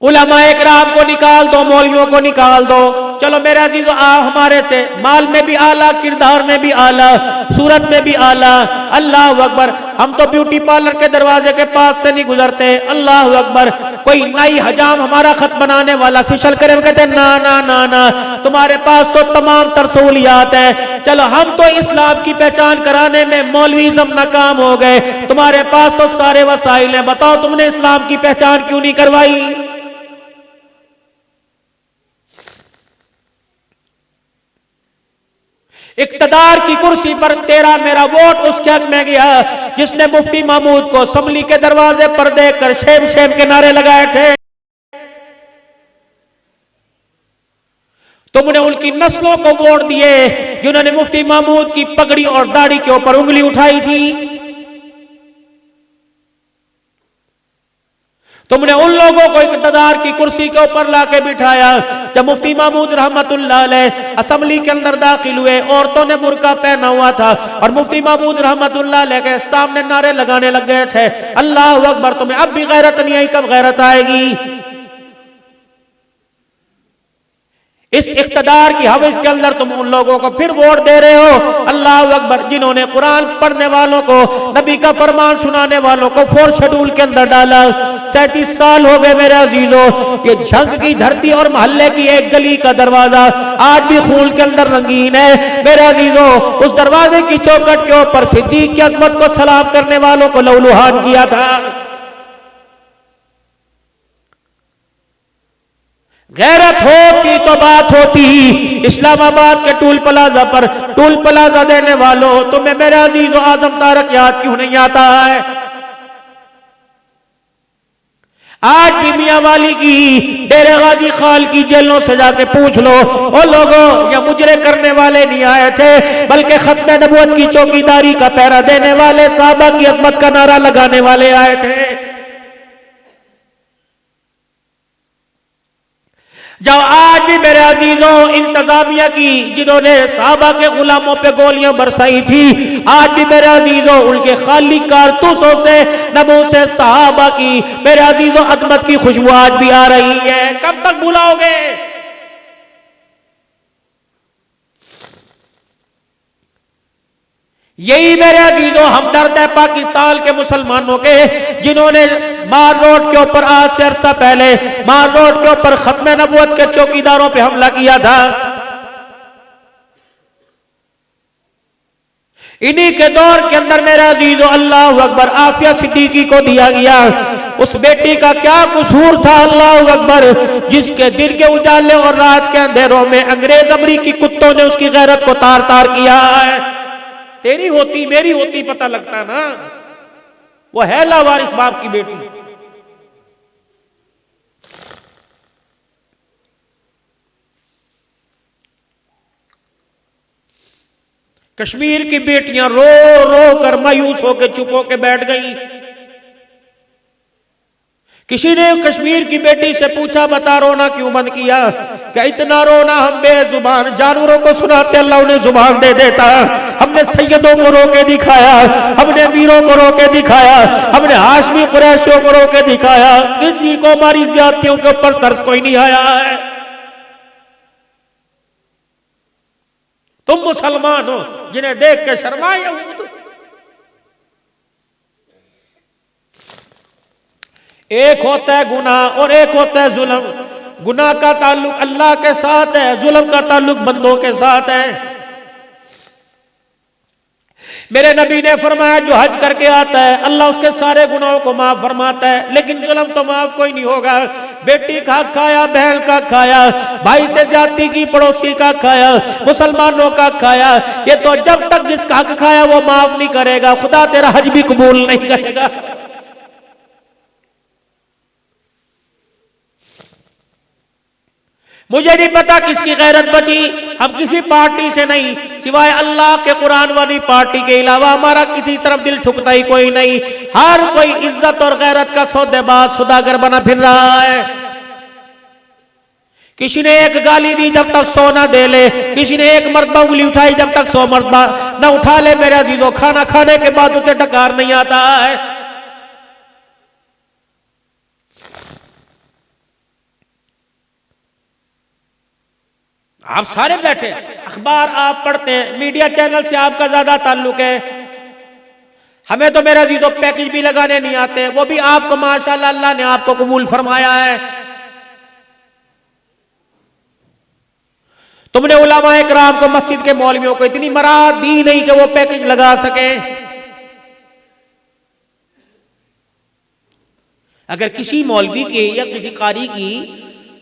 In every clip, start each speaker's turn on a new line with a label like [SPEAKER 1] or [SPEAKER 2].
[SPEAKER 1] उलमाए किराम को निकाल दो, मौलवियों को निकाल दो। चलो मेरे अजीजो, आप हमारे से माल में भी आला, किरदार में भी आला, सूरत में भी आला। अल्लाह अकबर। हम तो ब्यूटी पार्लर के दरवाजे के पास से नहीं गुजरते। अल्लाह अकबर। कोई नई हजाम हमारा खत बनाने वाला फिशल करे, कहते ना ना ना ना, तुम्हारे पास तो तमाम तरसूलियात है। चलो हम तो इस्लाम की पहचान कराने में मौलवीज़म नाकाम हो गए, तुम्हारे पास तो सारे वसाइल हैं, बताओ तुमने इस्लाम की पहचान क्यों नहीं करवाई? इक्तदार की कुर्सी पर तेरा मेरा वोट उसके हक में गया जिसने मुफ्ती महमूद को असम्बली के दरवाजे पर देखकर शेम शेम के नारे लगाए थे। तुमने उनकी नस्लों को वोट दिए जिन्होंने मुफ्ती महमूद की पगड़ी और दाढ़ी के ऊपर उंगली उठाई थी। तुमने उन लोगों को इक़्तिदार की कुर्सी के ऊपर लाके बिठाया जब मुफ्ती महमूद रहमतुल्लाह अलैह असेंबली के अंदर दाखिल हुए। औरतों ने बुर्का पहना हुआ था और मुफ्ती महमूद रहमतुल्लाह अलैह के सामने नारे लगाने लग गए थे, अल्लाह अकबर। तुम्हें अब भी गैरत नहीं आई, कब गैरत आएगी? इस इख्तिदार की हवस के अंदर तुम उन लोगों को फिर वोट दे रहे हो, अल्लाह अकबर, जिन्होंने कुरान पढ़ने वालों को, नबी का फरमान सुनाने वालों को 4 शेड्यूल के अंदर डाला। 37 साल हो गए मेरे अजीजों, ये झंग की धरती और मोहल्ले की एक गली का दरवाजा आज भी खून के अंदर रंगीन है मेरे अजीजों। उस दरवाजे की चौखट के ऊपर सिद्दीक की अजमत को सलाम करने वालों को लहूलुहान किया था। गैरत होती तो बात होती। इस्लामाबाद के टूल प्लाजा पर टूल प्लाजा देने वालों, तुम्हें मेरे अजीजों आजम तारक याद क्यों नहीं आता है? आज भी मियां वाली की, डेरे गाजी खाल की जेलों से जाके पूछ लो, ओ लोगों, ये मुजरे करने वाले नहीं आए थे, बल्कि खत्मे नबूवत की चौकीदारी का पहरा देने वाले, साहबा की अजमत का नारा लगाने वाले आए थे। जब आज भी मेरे अजीजों इंतजामिया की, जिन्होंने साहबा के गुलामों पे गोलियां बरसाई थी, आज भी मेरे अजीजों उनके खाली कारतूसों से नबों से साहबा की मेरे अजीजों अदमत की खुशबू आज भी आ रही है। कब तक भुलाओगे? यही मेरे अजीजों हमदर्द है पाकिस्तान के मुसलमानों के, जिन्होंने मार रोड के ऊपर आज से अरसा पहले मार रोड के ऊपर खत्मे नबूवत के चौकीदारों पे हमला किया था। इन्हीं के दौर के अंदर मेरे अजीजों अल्लाह अकबर आफिया सिद्दीकी को दिया गया। उस बेटी का क्या कसूर था अल्लाह अकबर, जिसके दिन के उजाले और रात के अंधेरों में अंग्रेज अमरीकी कुत्तों ने उसकी गैरत को तार तार किया है। तेरी होती मेरी होती पता लगता ना, वो है लावारिस बाप की बेटी। कश्मीर की बेटियां रो रो कर मायूस होकर चुप होकर बैठ गई। किसी ने कश्मीर की बेटी से पूछा, बता रोना क्यों बंद किया? क्या इतना रोना हम बेजुबान जानवरों को सुनाते अल्लाह उन्हें जुबान दे देता। हमने सैयदों को रोके दिखाया, हमने वीरों को रोके दिखाया, हमने हाशमी कुरैशियों को रोके दिखाया, किसी को हमारी ज्यादतियों के ऊपर तरस कोई नहीं आया है। तुम मुसलमान हो जिन्हें देख के शर्माए। एक होता है गुनाह और एक होता है जुल्म। गुनाह का ताल्लुक अल्लाह के साथ है, जुल्म का ताल्लुक बंदों के साथ है। मेरे नबी ने फरमाया, जो हज करके आता है अल्लाह उसके सारे गुनाहों को माफ फरमाता है, लेकिन जुल्म तो माफ कोई नहीं होगा। बेटी का खाया, बहन का खाया, भाई से ज्यादती की, पड़ोसी का खाया, मुसलमानों का खाया, ये तो जब तक जिसका हक खाया वो माफ नहीं करेगा, खुदा तेरा हज भी कबूल नहीं करेगा। मुझे नहीं पता किसकी गैरत बची। हम किसी पार्टी से नहीं, सिवाय अल्लाह के कुरान वाली पार्टी के अलावा हमारा किसी तरफ दिल ठुकता ही कोई नहीं। हर कोई इज्जत और गैरत का सौदेबाज सौदागर बना फिर रहा है। किसी ने एक गाली दी जब तक 100 ना दे ले, किसी ने एक मरतबा उंगली उठाई जब तक 100 मरतबा ना उठा ले। मेरे अजीजों, खाना खाने के बाद उसे डकार नहीं आता है। आप सारे बैठे, अखबार आप पढ़ते हैं, मीडिया चैनल से आपका ज्यादा ताल्लुक है। हमें तो मेरे अजीजों पैकेज भी लगाने नहीं आते, वो भी आपको माशाल्लाह अल्लाह ने आपको कबूल फरमाया है। तुमने उलमा इकराम को, मस्जिद के मौलवियों को इतनी मराद दी नहीं कि वो पैकेज लगा सके। अगर किसी मौलवी के या किसी कारी की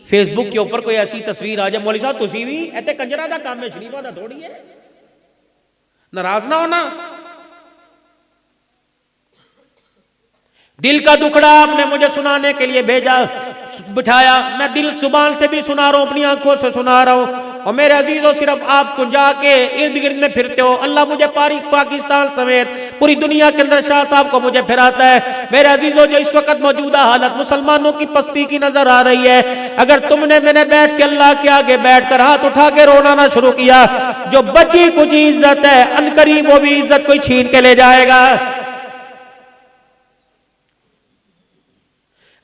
[SPEAKER 1] फेसबुक के ऊपर कोई ऐसी तस्वीर आ जाए, मौलवी साहब तुसी भी ऐसे कंजरा दा काम है, शरीफा दा थोड़ी है, नाराज ना होना। दिल का दुखड़ा आपने मुझे सुनाने के लिए भेजा, बिठाया, मैं दिल जुबान से भी सुना रहा हूं, अपनी आंखों से सुना रहा हूं। और मेरे अजीजों सिर्फ आप कुंजा के इर्द गिर्द में फिरते हो, अल्लाह मुझे पाकिस्तान समेत पूरी दुनिया के अंदर शाह साहब को मुझे फिराता है। मेरे अजीजों जो इस वक्त मौजूदा हालत मुसलमानों की पस्ती की नजर आ रही है, अगर तुमने मैंने बैठ के अल्लाह के आगे बैठ कर हाथ उठा के रोना ना शुरू किया, जो बची कुछ इज्जत है अनकरीब वो भी इज्जत कोई छीन के ले जाएगा।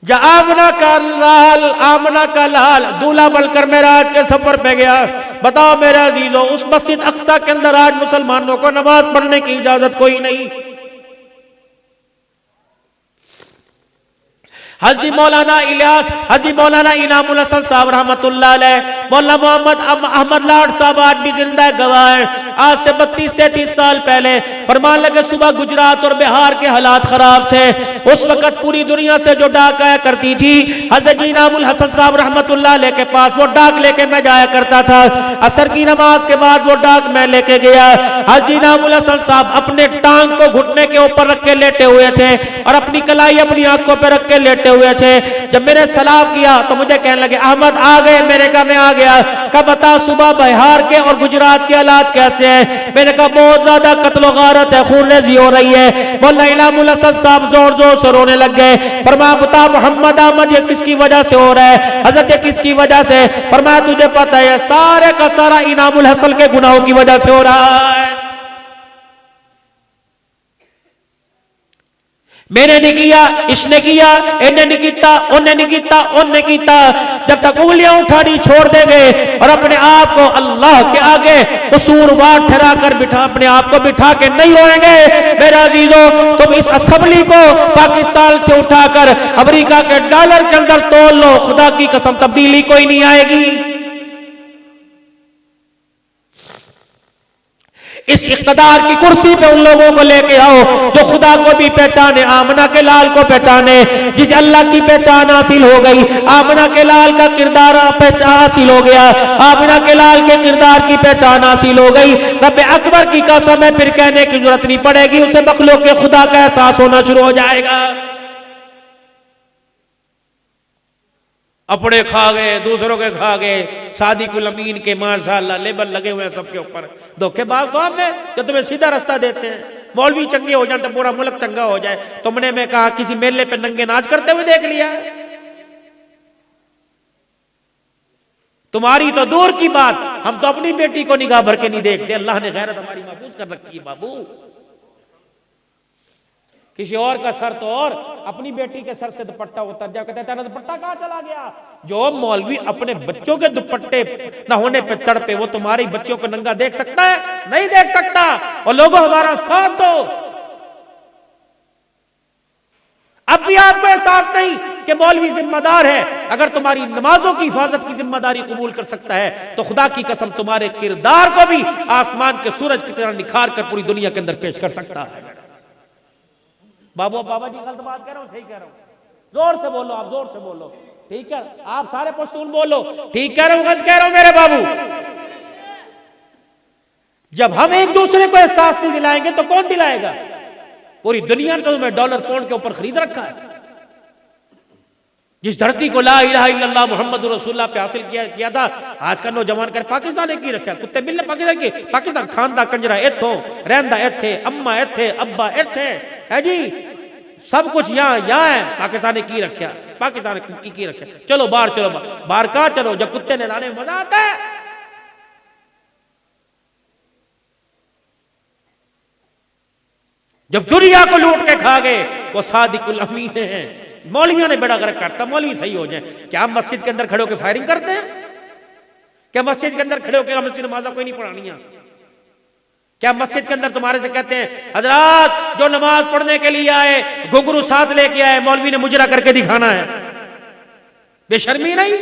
[SPEAKER 1] आमना का लाल दूल्हा बनकर मेराज के सफर पे गया। बताओ मेरे अजीजों, उस मस्जिद अक्सा के अंदर आज मुसलमानों को नमाज पढ़ने की इजाजत कोई नहीं। हज़रत मौलाना इलियास, हज़रत मौलाना इनामुल हसन साहब रहमतुल्लाह अलैह, मौलाना मोहम्मद अहमद लाड साहब आज भी जिंदा गवाह हैं। आज से 32-33 साल पहले फरमान लगे, सुबह गुजरात और बिहार के हालात खराब थे। उस वक्त पूरी दुनिया से जो डाक आया करती थी, हज़रत इनामुल हसन साहब रहमतुल्लाह अलैह के पास वो डाक लेके मैं जाया करता था। असर की नमाज के बाद वो डाक मैं लेके गया। हज़रत इनामुल हसन साहब अपने टांग को घुटने के ऊपर रख के लेटे हुए थे और अपनी कलाई अपनी आंखों पर रख के लेटे हुए थे। जब मैंने सलाम किया तो मुझे कहने लगे, अहमद आ गए? मैंने कहा मैं आ गया। कहा बता सुबह बिहार के और गुजरात के हालात कैसे हैं? मैंने कहा बहुत ज्यादा कत्लो गारत है, खूनरेज़ी हो रही है। मौलाना इनामुल हसन साहब जोर जोर से रोने लग गए। फरमाया बता मोहम्मद अहमद ये किसकी वजह से हो रहा है? हजरत ये किसकी वजह से? फरमाया तुझे पता है सारे का सारा इनामुल हसन के गुनाहों की वजह से हो रहा है। मैंने नहीं किया, इसने किया, इन्हें नहीं किया, उन्हें नहीं किया, उन्हें किया। जब तक उंगलियां उठानी छोड़ देंगे और अपने आप को अल्लाह के आगे कसूरवार ठहरा कर बिठा अपने आप को बिठा के नहीं रोएंगे, मेरे अजीजों तुम इस असेंबली को पाकिस्तान से उठाकर अमेरिका के डॉलर के अंदर तोल लो, खुदा की कसम तब्दीली कोई नहीं आएगी। इस इख्तिदार की कुर्सी पे उन लोगों को लेके आओ जो खुदा को भी पहचाने, आमना के लाल को पहचाने, जिसे अल्लाह की पहचान हासिल हो गई। आमना के लाल का किरदार पहचान हासिल हो गया, आमना के लाल के किरदार की पहचान हासिल हो गई। रब्बे अकबर की कसम है, फिर कहने की जरूरत नहीं पड़ेगी, उसे मखलूक के खुदा का एहसास होना शुरू हो जाएगा। अपने खा गए, दूसरों के खा गए, सादिकुल अमीन के माशाअल्लाह लेबल लगे हुए हैं सबके ऊपर। धोखेबाज तो हम हैं जो तुम्हें सीधा रास्ता देते हैं। मौलवी चंगे हो जाए तो पूरा मुल्क चंगा हो जाए। तुमने मैं कहा किसी मेले पे नंगे नाच करते हुए देख लिया? तुम्हारी तो दूर की बात, हम तो अपनी बेटी को निगाह भर के नहीं देखते। अल्लाह ने गैरत हमारी महफूज कर रखी है बाबू। किसी और का सर तो और अपनी बेटी के सर से दुपट्टा उतर जाओ, कहते तेरा दुपट्टा कहां चला गया? जो मौलवी अपने बच्चों के दुपट्टे न होने पे तड़पे, वो तुम्हारी बच्चों को नंगा देख सकता है? नहीं देख सकता। और लोगों हमारा साथ दो। अब भी आपको एहसास नहीं कि मौलवी जिम्मेदार है? अगर तुम्हारी नमाजों की हिफाजत की जिम्मेदारी कबूल कर सकता है तो खुदा की कसम तुम्हारे किरदार को भी आसमान के सूरज की तरह निखार कर पूरी दुनिया के अंदर पेश कर सकता है। बाबा जी गलत बात कह रहा हूं? सही कह रहा हूं? जोर से बोलो, आप जोर से बोलो। ठीक है, आप सारे पश्तून बोलो। ठीक कह रहा हूं गलत कह रहा हूं मेरे बाबू? जब हम एक दूसरे को एहसास नहीं दिलाएंगे तो कौन दिलाएगा? पूरी दुनिया ने तुम्हें डॉलर पाउंड के ऊपर खरीद रखा है। जिस धरती को ला इलाहा इल्लल्लाह मुहम्मद रसूलुल्लाह पे हासिल किया था, आज का नौजवान कर पाकिस्तान ने की रखा। कुत्ते बिल्ले पाकिस्तान की, पाकिस्तान खानदा कंजरा इथों रहंदा इथे, अम्मा इथे, अब्बा इथे है जी, सब कुछ यहाँ है। पाकिस्तान ने की रखा, पाकिस्तान ने की रखा। चलो बाहर, चलो बाहर कहां चलो जब कुत्ते ने लाने में मजा आता है। जब दुनिया को लूट के खा गए वो सादिकुल अमीन है। मौलवियों ने बड़ा गर्क करता, मौलवी सही हो जाए। क्या हम मस्जिद के अंदर खड़े होकर फायरिंग करते हैं? क्या मस्जिद के अंदर खड़े होकर मस्जिद नमाजा कोई नहीं पढ़ानी है? क्या मस्जिद के अंदर तुम्हारे से कहते हैं हजरात जो नमाज पढ़ने के लिए आए घुंघरू साथ लेके आए, मौलवी ने मुजरा करके दिखाना है? बेशर्मी नहीं?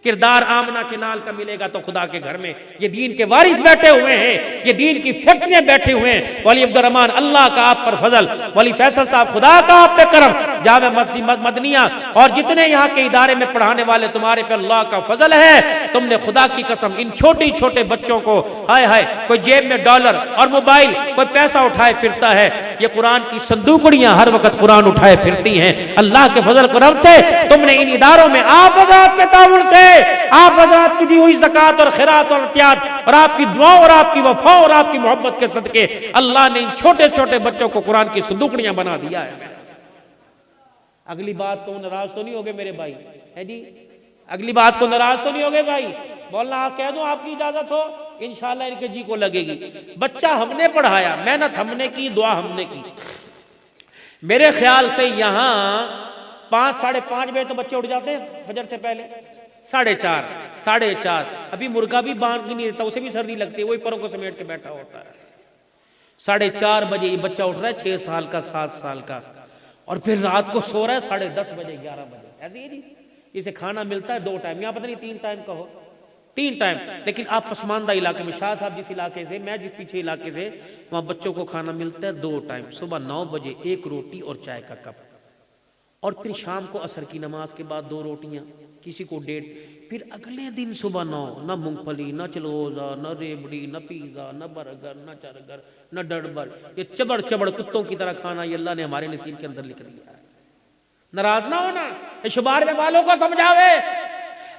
[SPEAKER 1] किरदार आमना के नाल का मिलेगा तो खुदा के घर में ये दीन के वारिस बैठे हुए हैं, ये दीन की फैक्ट्रियां बैठे हुए हैं। वली अब्दुर्रहमान अल्लाह का आप पर फजल, वली फैसल साहब खुदा का आप पे करम, जामे मस्जिद मदनिया और जितने यहाँ के इदारे में पढ़ाने वाले तुम्हारे पे अल्लाह का फजल है। तुमने खुदा की कसम इन छोटे छोटे बच्चों को, हाय हाय कोई जेब में डॉलर और मोबाइल, कोई पैसा उठाए फिरता है, ये कुरान की संदूकड़ियां हर वक्त कुरान उठाए फिरती हैं। अल्लाह के फजल करम से तुमने इन इदारों में आप हजरात के ताउन से, आप हजरात की दी हुई ज़कात और खैरात और इत्याद और आपकी दुआ और आपकी वफा और आपकी मोहब्बत के सदके अल्लाह ने इन छोटे छोटे बच्चों को कुरान की संदूकड़ियां बना दिया है। अगली बात को नाराज तो नहीं हो गए मेरे भाई? है जी, अगली बात को नाराज तो नहीं हो गए भाई? बोलना आप कह दूं आपकी इजाजत हो, इंशाल्लाह इनके जी को लगेगी। बच्चा हमने पढ़ाया, मेहनत हमने की, दुआ हमने की। मेरे ख्याल से यहां 5 साढ़े 5 बजे तो बच्चे उठ जाते हैं फजर से पहले, 4:30 4:30 अभी मुर्गा भी बांध नहीं देता, उसे भी सर्दी लगती है, वही परों को समेट के बैठा होता है। 4:30 बजे ये बच्चा उठ रहा है, 6 साल का 7 साल का, और फिर रात को सो रहा है 10:30 बजे 11 बजे। ऐसे ही जी, इसे खाना मिलता है 2 टाइम, यहाँ पता नहीं 3 टाइम का हो, 3 टाइम। लेकिन आप पसमानदा इलाके में, शाह साहब जिस इलाके से, मैं जिस पीछे इलाके से, वहां बच्चों को खाना मिलता है 2 टाइम, सुबह 9 बजे 1 रोटी और चाय का कप, और फिर शाम को असर की नमाज के बाद 2 रोटियां, किसी को 1.5, फिर अगले दिन सुबह 9, न मूंगफली, न चलोजा, न रेबड़ी, न पिज्जा, न बर्गर, न चरगर, न डरबर, ये चबड़ चबड़ कुत्तों की तरह खाना ये अल्लाह ने हमारे नसीब के अंदर लिख दिया है। नाराज ना होना, शुमार में वालों को समझावे।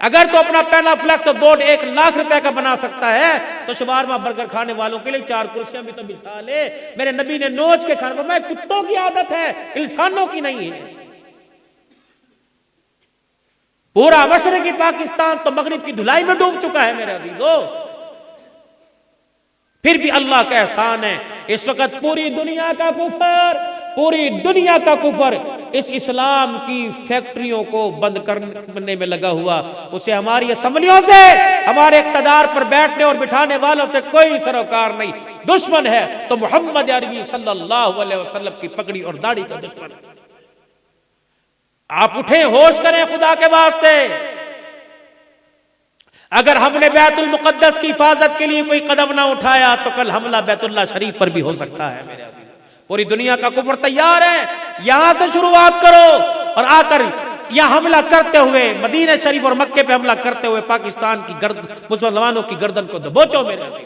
[SPEAKER 1] अगर तो अपना पहला फ्लैक्स बोर्ड 1 लाख रुपए का बना सकता है तो शुमार में बर्गर खाने वालों के लिए 4 कुर्सियां भी तो बिछा ले। मेरे नबी ने नोच के खाने, मैं कुत्तों की आदत है, इंसानों की नहीं है। पूरा मशरक़ी पाकिस्तान तो मगरिब की धुलाई में डूब चुका है मेरे अजीजों। फिर भी अल्लाह का एहसान है, इस वक्त पूरी दुनिया का कुफर, पूरी दुनिया का कुफर इस इस्लाम की फैक्ट्रियों को बंद करने में लगा हुआ। उसे हमारी असम्बलियों से, हमारे इक़्तिदार पर बैठने और बिठाने वालों से कोई सरोकार नहीं। दुश्मन है तो मोहम्मद अरबी सल्लल्लाहु अलैहि वसल्लम की पगड़ी और दाढ़ी का दुश्मन है। आप उठे, होश करें खुदा के वास्ते। अगर हमने बैतुल मुक़द्दस की हिफाजत के लिए कोई कदम ना उठाया तो कल हमला बैतुल्लाह शरीफ पर भी हो सकता है मेरे अभी। पूरी दुनिया का कुफर तैयार है, यहां से शुरुआत करो और आकर यहां हमला करते हुए, मदीना शरीफ और मक्के पे हमला करते हुए पाकिस्तान की मुसलमानों की गर्दन को दबोचो मेरे अभी।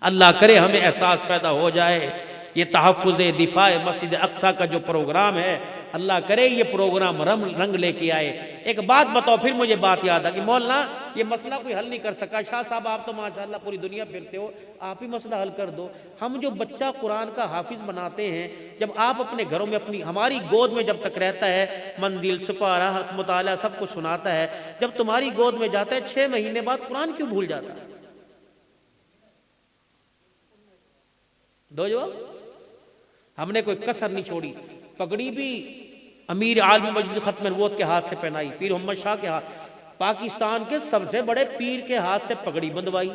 [SPEAKER 1] अल्लाह करे हमें एहसास पैदा हो जाए, ये तहफ़्फ़ुज़ दिफ़ाए मस्जिद अक़सा का जो प्रोग्राम है, अल्लाह करे ये प्रोग्राम रंग लेके आए। एक बात बताओ, फिर मुझे बात याद आ कि मौलाना ये मसला कोई हल नहीं कर सका। शाह साहब आप तो माशाअल्लाह पूरी दुनिया फिरते हो, आप ही मसला हल कर दो। हम जो बच्चा कुरान का हाफिज बनाते हैं, जब आप अपने घरों में अपनी हमारी गोद में जब तक रहता है, मंजिल सुपारा मुताला सब कुछ सुनाता है, जब तुम्हारी गोद में जाता है 6 महीने बाद कुरान क्यों भूल जाता है? दो जवाब। हमने कोई कसर नहीं छोड़ी। पगड़ी भी अमीर आलम मजलिस खत्म नबूवत के हाथ से पहनाई, पीर मोहम्मद शाह के हाथ, पाकिस्तान के सबसे बड़े पीर के हाथ से पगड़ी बंधवाई।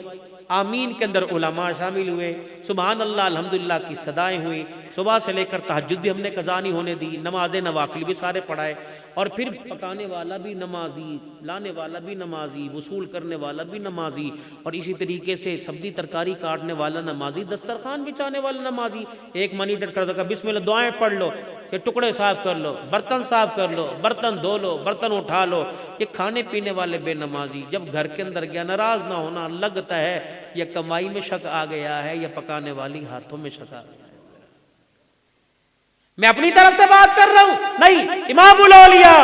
[SPEAKER 1] आमीन के अंदर उलमा शामिल हुए, सुबहान अल्लाह अल्हम्दुलिल्लाह की सदाएं हुई। सुबह से लेकर तहज्जुद भी हमने कज़ा नहीं होने दी, नमाज नवाफिल भी सारे पढ़ाए, और फिर पकाने वाला भी नमाजी, लाने वाला भी नमाजी, वसूल करने वाला भी नमाजी, और इसी तरीके से सब्जी तरकारी काटने वाला नमाजी, दस्तरखान बिछाने वाला नमाजी। एक मॉनिटर कर देगा, बिस्मिल्लाह दुआएं पढ़ लो, ये टुकड़े साफ कर लो, बर्तन साफ कर लो, बर्तन धो लो, बर्तन उठा लो। ये खाने पीने वाले बेनमाजी जब घर के अंदर गया, नाराज ना होना, लगता है या कमाई में शक आ गया है या पकाने वाली हाथों में शक आ गया। मैं अपनी तरफ से बात कर रहा हूं, नहीं, इमामुल औलिया,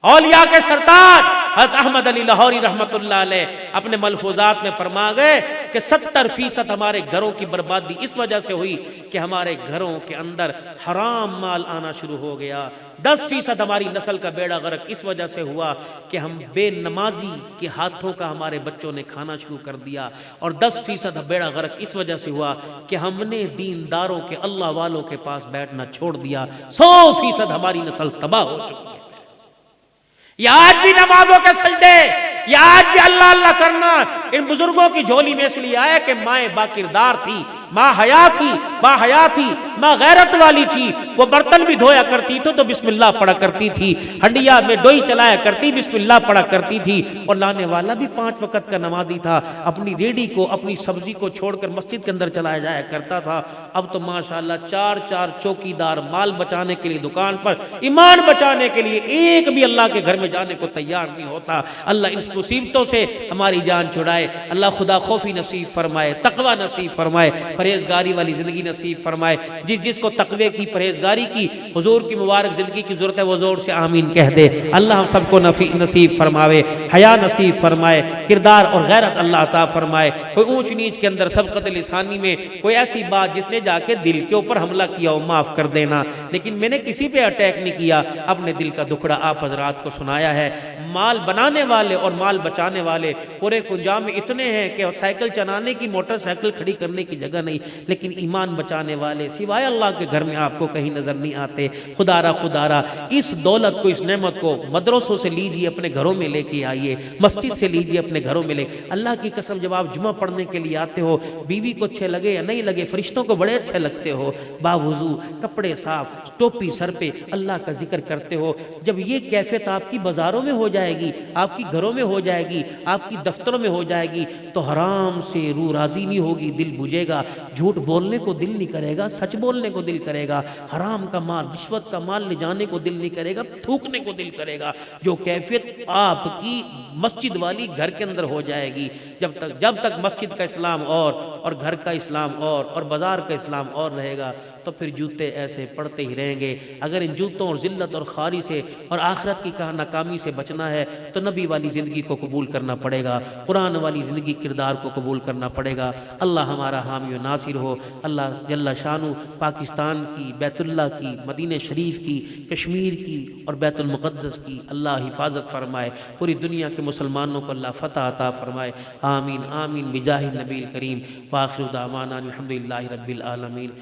[SPEAKER 1] औलिया के सरताज हज़रत अहमद अली लाहौरी रहमतुल्लाह अलैह अपने मलफूजात में फरमा गए कि 70% हमारे घरों की बर्बादी इस वजह से हुई कि हमारे घरों के अंदर हराम माल आना शुरू हो गया। 10% हमारी नस्ल का बेड़ा गर्क इस वजह से हुआ कि हम बेनमाजी के हाथों का हमारे बच्चों ने खाना शुरू कर दिया, और 10% बेड़ा गर्क इस वजह से हुआ कि हमने दीनदारों के, अल्लाह वालों के पास बैठना छोड़ दिया। 100% हमारी नस्ल तबाह हो चुकी है। या आज भी नमाजों के सजदे, या आज भी अल्लाह अल्लाह करना इन बुजुर्गों की झोली में इसलिए आया कि माए बाकिरदार थी, माँ हया थी, माँ हया थी, माँ गैरत वाली थी। वो बर्तन भी धोया करती तो बिस्मिल्लाह पढ़ा करती थी, हंडिया में डोई चलाया करती, बिस्मिल्लाह पढ़ा करती थी। और लाने वाला भी 5 वक्त का नमाजी था, अपनी रेडी को, अपनी सब्जी को छोड़कर मस्जिद के अंदर चलाया जाया करता था। अब तो माशाल्लाह 4-4 चौकीदार माल बचाने के लिए दुकान पर, ईमान बचाने के लिए एक भी अल्लाह के घर में जाने को तैयार नहीं होता। अल्लाह इन मुसीबतों से हमारी जान छुड़ाए, अल्लाह खुदा खौफी नसीब फरमाए, तकवा नसीब फरमाए, परहेजगारी वाली जिंदगी नसीब फरमाए। जिसको तकवे की, परहेजगारी की, हुजूर की मुबारक जिंदगी की जरूरत है वो जोर से आमीन कह दे। अल्लाह हम सबको नसीब फरमावे, हया नसीब फरमाए, किरदार और गैरत अल्लाह अता फरमाए। कोई ऊंच नीच के अंदर, सबकत लिसानी में कोई ऐसी बात जिसने जाके दिल के ऊपर हमला किया हो, माफ कर देना। लेकिन मैंने किसी पे अटैक नहीं किया, अपने दिल का दुखड़ा आप हजरात को सुनाया है। माल बनाने वाले और माल बचाने वाले पूरे कुंजाम में इतने हैं कि साइकिल चलाने की, मोटरसाइकिल खड़ी करने की जगह नहीं, लेकिन ईमान बचाने वाले सिवाय अल्लाह के घर में आपको कहीं नजर नहीं आते। खुदारा इस दौलत को, इस नेमत को मदरसों से लीजिए, अपने घरों में लेके आइए, मस्जिद से लीजिए, अपने घरों में ले। अल्लाह की कसम, जब आप जुमा पढ़ने के लिए आते हो, बीवी को अच्छे लगे या नहीं लगे, फरिश्तों को बड़े अच्छे लगते हो, बावुजू, कपड़े साफ, टोपी सर पे, अल्लाह का जिक्र करते हो। जब ये कैफियत आपकी बाजारों में हो जाएगी, आपकी घरों में हो जाएगी, आपकी दफ्तरों में हो जाएगी, तो हराम से रूह राजी नहीं होगी, दिल बुझेगा, झूठ बोलने को दिल नहीं करेगा, सच बोलने को दिल करेगा, हराम का माल, रिश्वत का माल ले जाने को दिल नहीं करेगा, थूकने को दिल करेगा। जो कैफियत आपकी मस्जिद वाली घर के अंदर हो जाएगी, जब तक मस्जिद का इस्लाम और घर का इस्लाम और बाजार का इस्लाम और रहेगा, तो फिर जूते ऐसे पड़ते ही रहेंगे। अगर इन जूतों और जिल्लत और खारी से और आखिरत की नाकामी से बचना है तो नबी वाली ज़िंदगी को कबूल करना पड़ेगा, कुरान वाली ज़िंदगी, किरदार को कबूल करना पड़ेगा। अल्लाह हमारा हामी व नासिर हो। अल्लाह जल्ला शानु पाकिस्तान की, बैतुल्लाह की, मदीने शरीफ की, कश्मीर की और बैतुल मुक़द्दस की अल्लाह हिफाजत फरमाए। पूरी दुनिया के मुसलमानों को अल्लाह फ़तह अता फरमाए। आमीन आमीन बिजाहि नबील करीम। व आखिरु दावाना अल्हम्दुलिल्लाहि रब्बिल आलमीन।